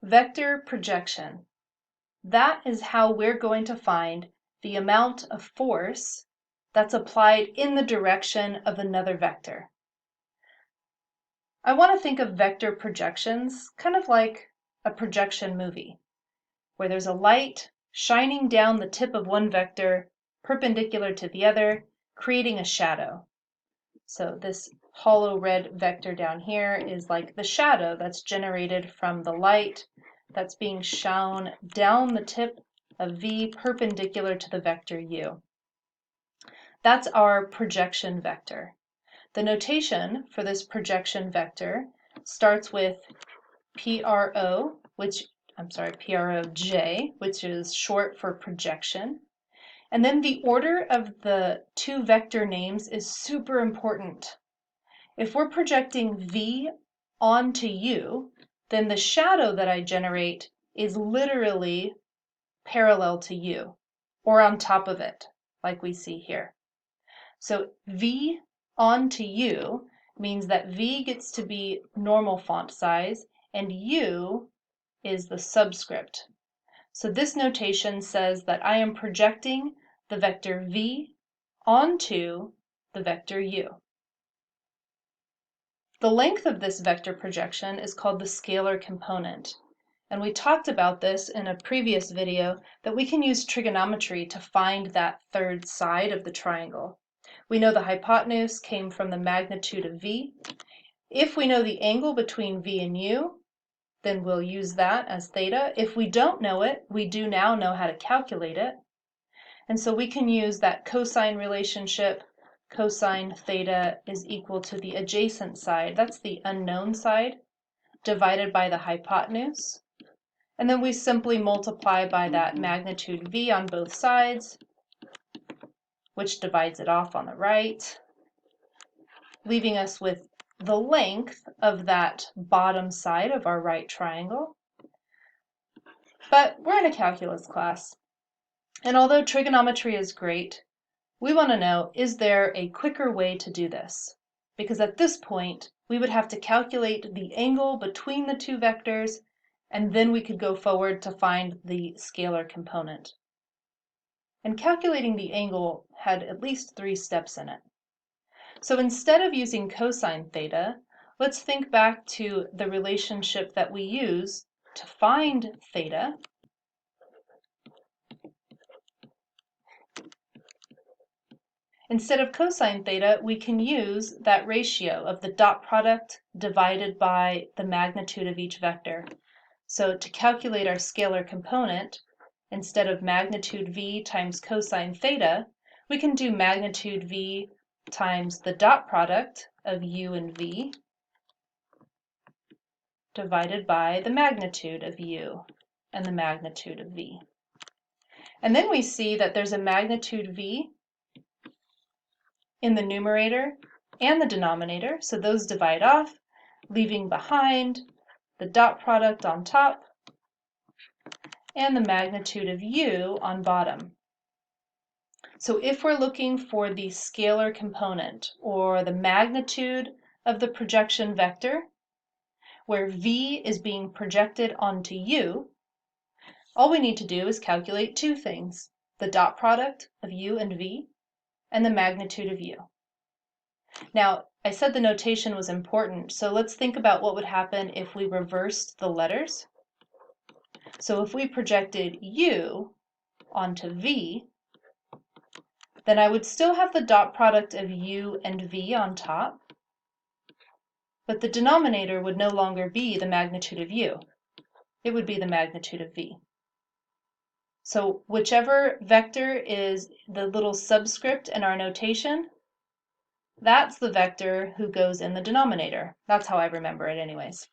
Vector projection. That is how we're going to find the amount of force that's applied in the direction of another vector. I want to think of vector projections kind of like a projection movie, where there's a light shining down the tip of one vector perpendicular to the other, creating a shadow. So this hollow red vector down here is like the shadow that's generated from the light that's being shown down the tip of V perpendicular to the vector U. That's our projection vector. The notation for this projection vector starts with PROJ, which is short for projection. And then the order of the two vector names is super important. If we're projecting V onto U, then the shadow that I generate is literally parallel to U, or on top of it, like we see here. So V onto U means that V gets to be normal font size, and U is the subscript. So this notation says that I am projecting the vector V onto the vector U. The length of this vector projection is called the scalar component. And we talked about this in a previous video that we can use trigonometry to find that third side of the triangle. We know the hypotenuse came from the magnitude of V. If we know the angle between V and U, then we'll use that as theta. If we don't know it, we do now know how to calculate it. And so we can use that cosine relationship. Cosine theta is equal to the adjacent side, that's the unknown side, divided by the hypotenuse. And then we simply multiply by that magnitude V on both sides, which divides it off on the right, leaving us with the length of that bottom side of our right triangle. But we're in a calculus class, and although trigonometry is great, we want to know, is there a quicker way to do this? Because at this point, we would have to calculate the angle between the two vectors, and then we could go forward to find the scalar component. And calculating the angle had at least 3 steps in it. So instead of using cosine theta, let's think back to the relationship that we use to find theta. Instead of cosine theta, we can use that ratio of the dot product divided by the magnitude of each vector. So to calculate our scalar component, instead of magnitude V times cosine theta, we can do magnitude V times the dot product of U and V divided by the magnitude of U and the magnitude of V. And then we see that there's a magnitude V in the numerator and the denominator, so those divide off, leaving behind the dot product on top and the magnitude of U on bottom. So if we're looking for the scalar component, or the magnitude of the projection vector, where V is being projected onto U, all we need to do is calculate 2 things, the dot product of U and V, and the magnitude of U. Now, I said the notation was important, so let's think about what would happen if we reversed the letters. So if we projected U onto V, then I would still have the dot product of U and V on top, but the denominator would no longer be the magnitude of U. It would be the magnitude of V. So whichever vector is the little subscript in our notation, that's the vector who goes in the denominator. That's how I remember it anyways.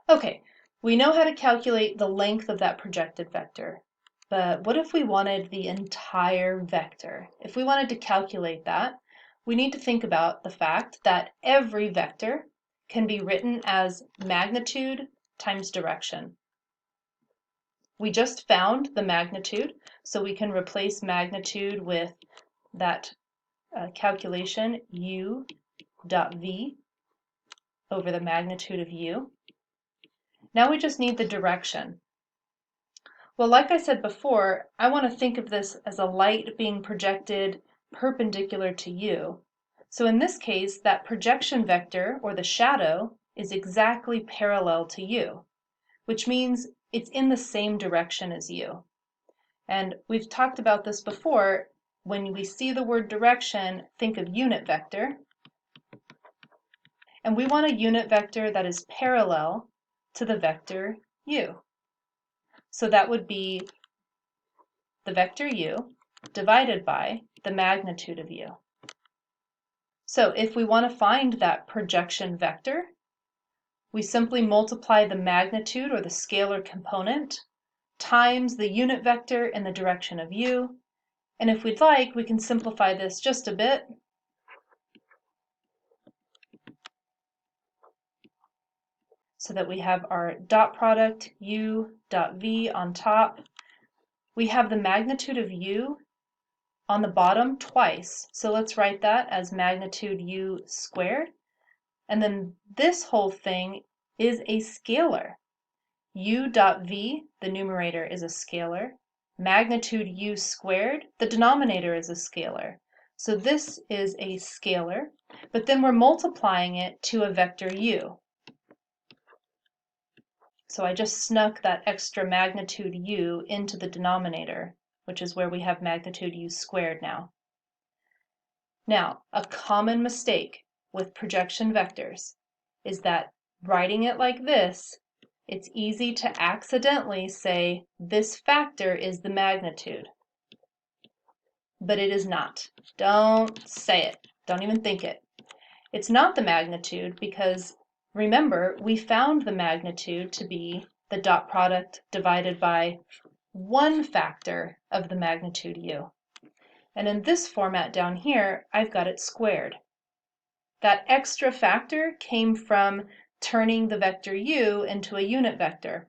Okay, we know how to calculate the length of that projected vector, but what if we wanted the entire vector? If we wanted to calculate that, we need to think about the fact that every vector can be written as magnitude times direction. We just found the magnitude, so we can replace magnitude with that calculation U dot V over the magnitude of U. Now we just need the direction. Well, like I said before, I want to think of this as a light being projected perpendicular to you. So in this case, that projection vector, or the shadow, is exactly parallel to you, which means it's in the same direction as you. And we've talked about this before. When we see the word direction, think of unit vector. And we want a unit vector that is parallel to the vector u. So that would be the vector u divided by the magnitude of u. So if we want to find that projection vector, we simply multiply the magnitude, or the scalar component, times the unit vector in the direction of u. And if we'd like, we can simplify this just a bit. So that we have our dot product u dot v on top. We have the magnitude of u on the bottom twice. So let's write that as magnitude u squared. And then this whole thing is a scalar. U dot v, the numerator, is a scalar. Magnitude u squared, the denominator, is a scalar. So this is a scalar, but then we're multiplying it to a vector u. So I just snuck that extra magnitude u into the denominator, which is where we have magnitude u squared now. Now, a common mistake with projection vectors is that writing it like this, it's easy to accidentally say this factor is the magnitude. But it is not. Don't say it. Don't even think it. It's not the magnitude because, remember, we found the magnitude to be the dot product divided by one factor of the magnitude u. And in this format down here, I've got it squared. That extra factor came from turning the vector u into a unit vector.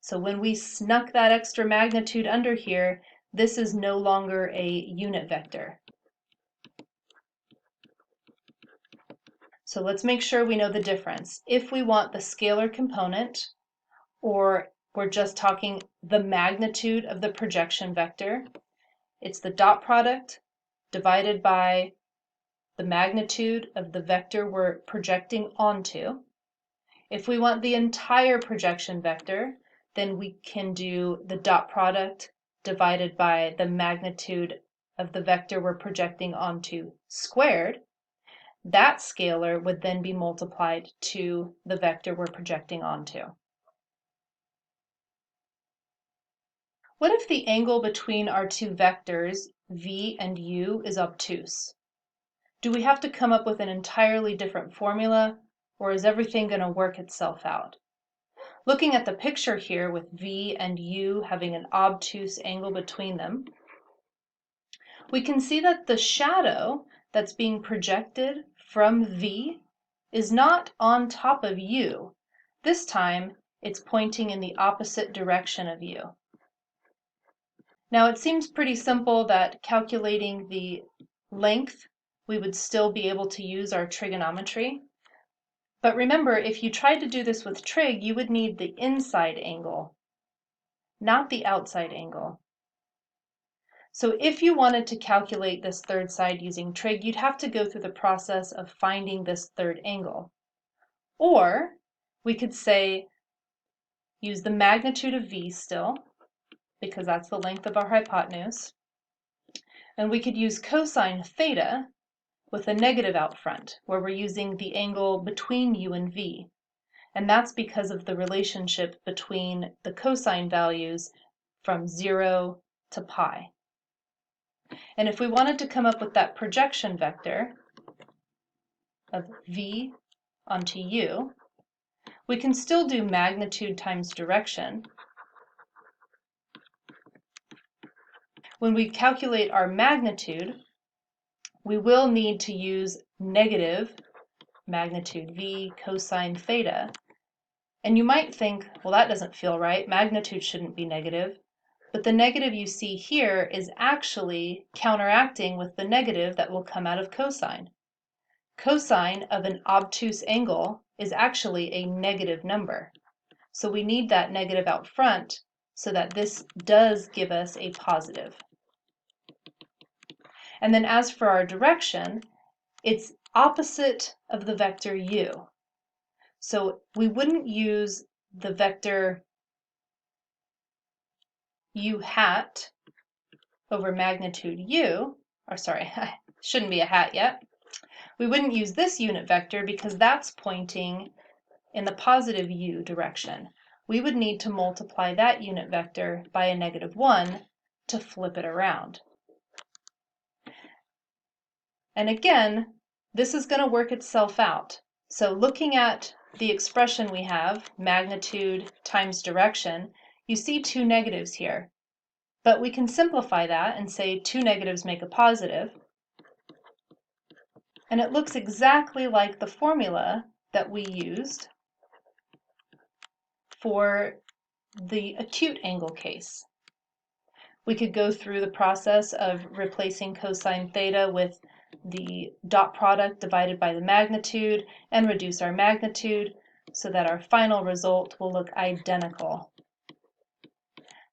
So when we snuck that extra magnitude under here, this is no longer a unit vector. So let's make sure we know the difference. If we want the scalar component, or we're just talking the magnitude of the projection vector, it's the dot product divided by the magnitude of the vector we're projecting onto. If we want the entire projection vector, then we can do the dot product divided by the magnitude of the vector we're projecting onto squared. That scalar would then be multiplied to the vector we're projecting onto. What if the angle between our two vectors, v and u, is obtuse? Do we have to come up with an entirely different formula, or is everything going to work itself out? Looking at the picture here with v and u having an obtuse angle between them, we can see that the shadow that's being projected from v is not on top of u. This time, it's pointing in the opposite direction of u. Now, it seems pretty simple that calculating the length, we would still be able to use our trigonometry. But remember, if you tried to do this with trig, you would need the inside angle, not the outside angle. So if you wanted to calculate this third side using trig, you'd have to go through the process of finding this third angle. Or we could say, use the magnitude of v still, because that's the length of our hypotenuse. And we could use cosine theta with a negative out front, where we're using the angle between u and v. And that's because of the relationship between the cosine values from 0 to pi. And if we wanted to come up with that projection vector of v onto u, we can still do magnitude times direction. When we calculate our magnitude, we will need to use negative magnitude v cosine theta. And you might think, well, that doesn't feel right. Magnitude shouldn't be negative. But the negative you see here is actually counteracting with the negative that will come out of cosine. cosine of an obtuse angle is actually a negative number. So we need that negative out front so that this does give us a positive. And then as for our direction, it's opposite of the vector u. So we wouldn't use the vector u hat over magnitude u, or sorry, shouldn't be a hat yet. We wouldn't use this unit vector because that's pointing in the positive u direction. We would need to multiply that unit vector by a -1 to flip it around. And again, this is going to work itself out. So looking at the expression we have, magnitude times direction, you see two negatives here. But we can simplify that and say two negatives make a positive. And it looks exactly like the formula that we used for the acute angle case. We could go through the process of replacing cosine theta with the dot product divided by the magnitude and reduce our magnitude so that our final result will look identical.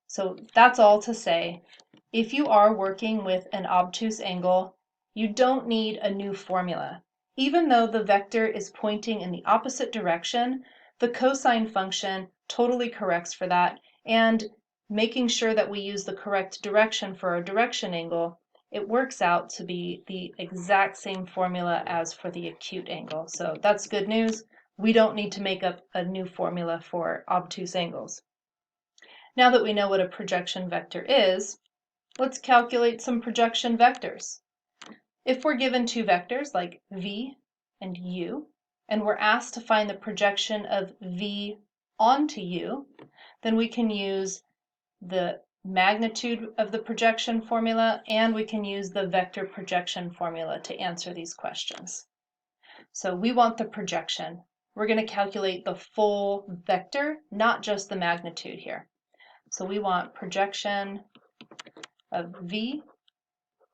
So that's all to say, if you are working with an obtuse angle, you don't need a new formula. Even though the vector is pointing in the opposite direction, the cosine function totally corrects for that, and making sure that we use the correct direction for our direction angle, it works out to be the exact same formula as for the acute angle. So that's good news. We don't need to make up a new formula for obtuse angles. Now that we know what a projection vector is, let's calculate some projection vectors. If we're given two vectors like v and u, and we're asked to find the projection of v onto u, then we can use the magnitude of the projection formula, and we can use the vector projection formula to answer these questions. So we want the projection. We're going to calculate the full vector, not just the magnitude here. So we want projection of v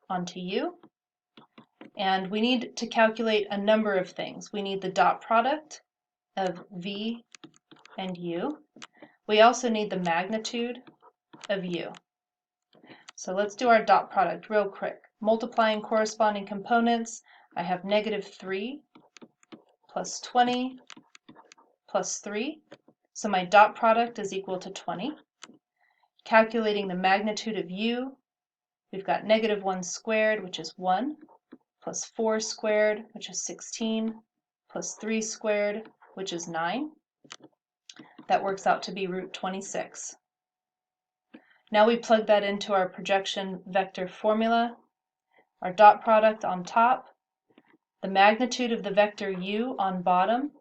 onto u, and we need to calculate a number of things. We need the dot product of v and u. We also need the magnitude of u. So let's do our dot product real quick. Multiplying corresponding components, I have -3 plus 20 plus 3. So my dot product is equal to 20. Calculating the magnitude of u, we've got -1 squared, which is 1, plus 4 squared, which is 16, plus 3 squared, which is 9. That works out to be root 26. Now we plug that into our projection vector formula. Our dot product on top, the magnitude of the vector u on bottom,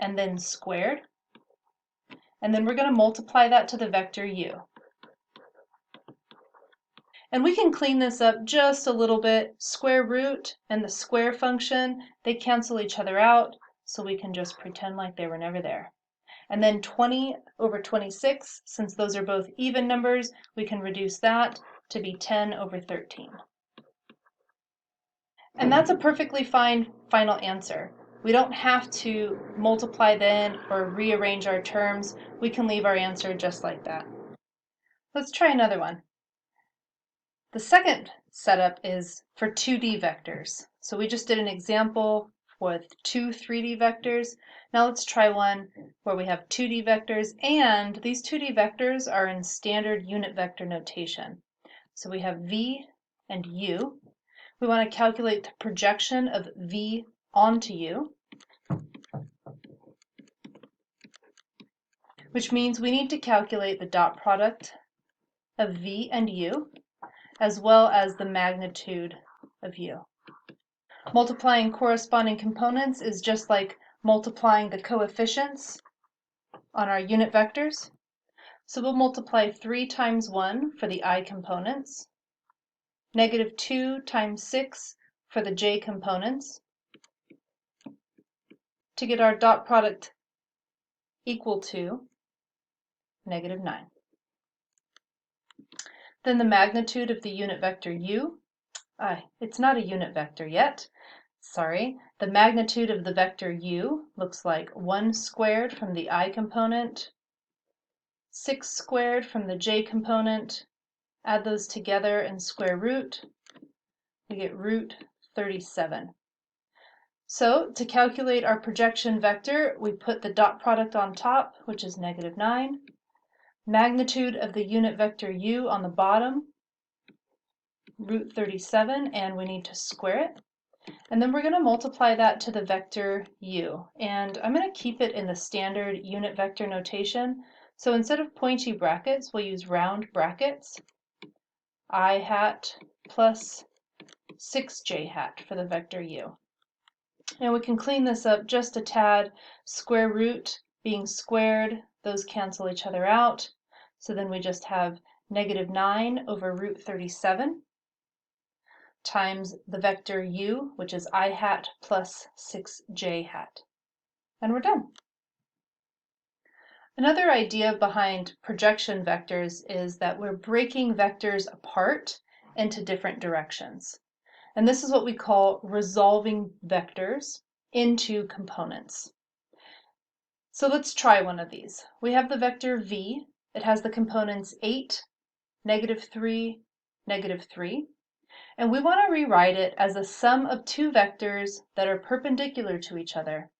and then squared. And then we're going to multiply that to the vector u. And we can clean this up just a little bit. Square root and the square function, they cancel each other out, so we can just pretend like they were never there. And then 20 over 26, since those are both even numbers, we can reduce that to be 10 over 13. And that's a perfectly fine final answer. We don't have to multiply then or rearrange our terms. We can leave our answer just like that. Let's try another one. The second setup is for 2D vectors. So we just did an example with two 3D vectors. Now let's try one where we have 2D vectors, and these 2D vectors are in standard unit vector notation. So we have v and u. We want to calculate the projection of v onto u, which means we need to calculate the dot product of v and u, as well as the magnitude of u. Multiplying corresponding components is just like multiplying the coefficients on our unit vectors. So we'll multiply 3 times 1 for the I components, -2 times 6 for the j components, to get our dot product equal to -9. Then the magnitude of the unit vector u, it's not a unit vector yet, sorry. The magnitude of the vector u looks like 1 squared from the I component, 6 squared from the j component. Add those together and square root, we get root 37. So to calculate our projection vector, we put the dot product on top, which is -9, magnitude of the unit vector u on the bottom, root 37, and we need to square it. And then we're going to multiply that to the vector u. And I'm going to keep it in the standard unit vector notation. So instead of pointy brackets, we'll use round brackets. I hat plus 6j hat for the vector u. And we can clean this up just a tad. Square root being squared, those cancel each other out. So then we just have -9 over root 37 times the vector u, which is I hat plus 6j hat. And we're done. Another idea behind projection vectors is that we're breaking vectors apart into different directions. And this is what we call resolving vectors into components. So let's try one of these. We have the vector v. It has the components 8, -3, -3. And we want to rewrite it as a sum of two vectors that are perpendicular to each other.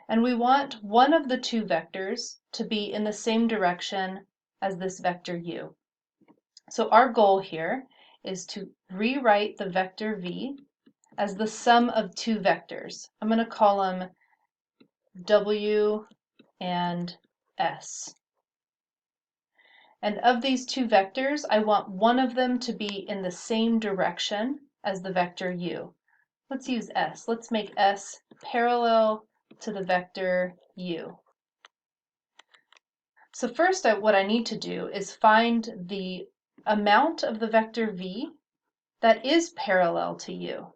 And we want one of the two vectors to be in the same direction as this vector u. So our goal here is to rewrite the vector v as the sum of two vectors. I'm going to call them w and s. And of these two vectors, I want one of them to be in the same direction as the vector u. Let's use s. Let's make s parallel to the vector u. So first, what I need to do is find the amount of the vector v that is parallel to u.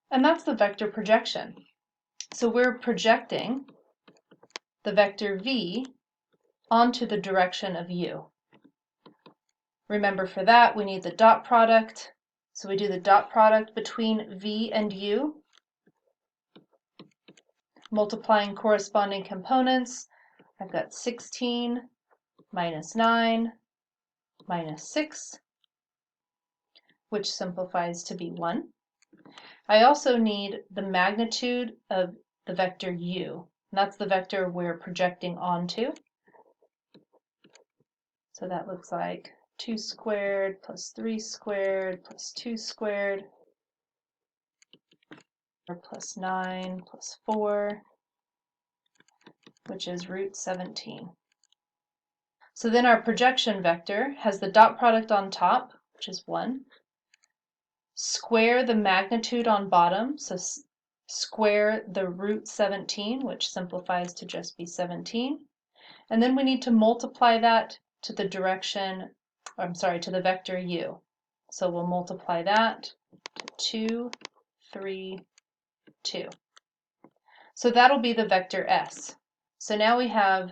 And that's the vector projection. So we're projecting the vector v onto the direction of u. Remember, for that, we need the dot product. So we do the dot product between v and u, multiplying corresponding components. I've got 16 minus 9 minus 6, which simplifies to be 1. I also need the magnitude of the vector u, and that's the vector we're projecting onto. So that looks like 2 squared plus 3 squared plus 2 squared plus 9 plus 4, which is root 17. So then our projection vector has the dot product on top, which is 1. Square the magnitude on bottom, so square the root 17, which simplifies to just be 17. And then we need to multiply that to the direction, to the vector u. So we'll multiply that to 2, 3, 2. So that'll be the vector s. So now we have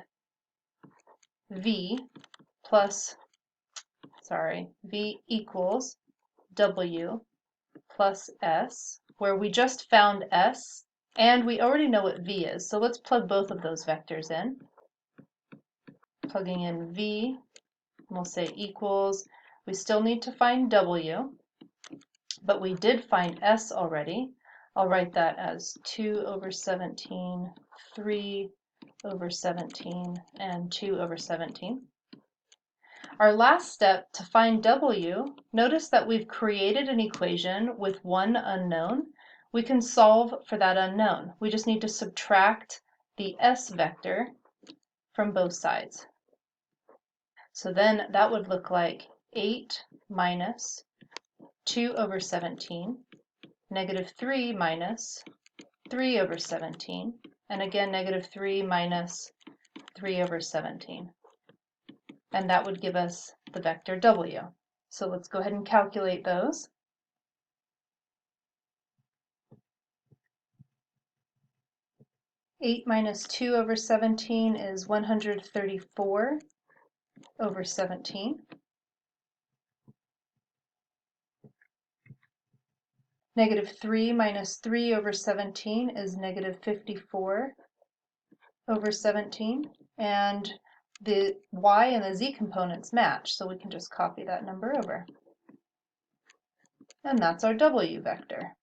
v equals w plus s, where we just found s, and we already know what v is. So let's plug both of those vectors in. Plugging in v, we'll say equals, we still need to find w, but we did find s already. I'll write that as 2 over 17, 3 over 17, and 2 over 17. Our last step to find w, notice that we've created an equation with one unknown. We can solve for that unknown. We just need to subtract the s vector from both sides. So then that would look like 8 minus 2 over 17, -3 minus 3 over 17, and again -3 minus 3 over 17. And that would give us the vector w. So let's go ahead and calculate those. Eight minus 2 over 17 is 134 over 17. Negative 3 minus 3 over 17 is negative 54 over 17. And the y and the z components match, so we can just copy that number over. And that's our w vector.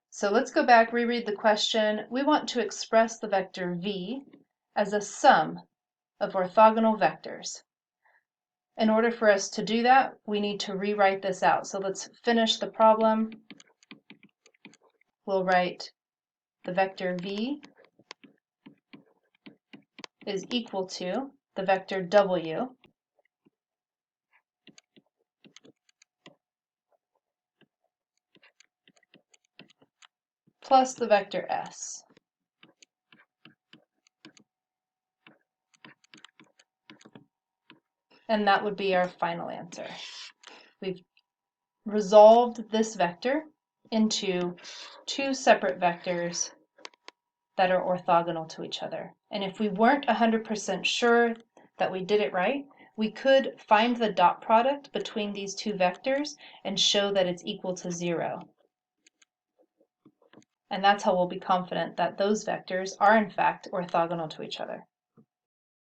So let's go back, reread the question. We want to express the vector v as a sum of orthogonal vectors. In order for us to do that, we need to rewrite this out. So let's finish the problem. We'll write the vector v is equal to the vector w plus the vector s. And that would be our final answer. We've resolved this vector into two separate vectors that are orthogonal to each other. And if we weren't 100% sure that we did it right, we could find the dot product between these two vectors and show that it's equal to 0. And that's how we'll be confident that those vectors are in fact orthogonal to each other.